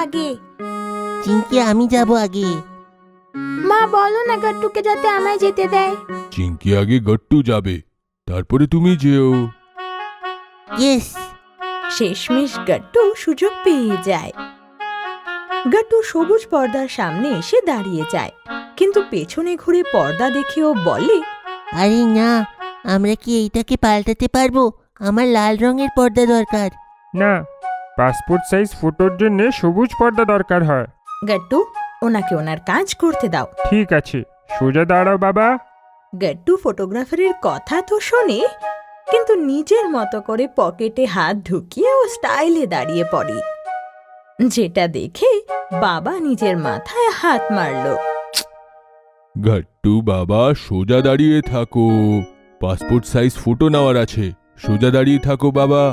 আগে। চিঙ্কি আমি যাব আগে। মা বলো না গাট্টুকে যাতে আমায় যেতে দেয়। চিঙ্কি আগে গট্টু যাবে, তারপরে তুমি যেও। ইয়েস। শেষমেশ গাট্টু সুযোগ পেয়ে যায়। গাট্টু সবুজ পর্দার সামনে এসে দাঁড়িয়ে যায়, কিন্তু পেছনে ঘুরে পর্দা দেখেও বলে, আরে না, আমরা কি এইটাকে পাল্টাতে পারবো? আমার লাল রঙের পর্দা দরকার। না, পাসপোর্ট সাইজ ফটোর জন্য সবুজ পর্দা দরকার হয়। গাট্টু ওনাকে ওনার কাজ করতে দাও। ঠিক আছে, সোজা দাঁড়াও বাবা। গাট্টু ফটোগ্রাফারের কথা তো শোনে, কিন্তু নিজের মতো করে পকেটে হাত ঢুকিয়ে ও স্টাইলে দাঁড়িয়ে পড়ে, যেটা দেখে বাবা নিজের মাথায় হাত মারল। গট্টু বাবা সোজা দাঁড়িয়ে থাকো, পাসপোর্ট সাইজ ফটো নেওয়ার আছে, সোজা দাঁড়িয়ে থাকো বাবা।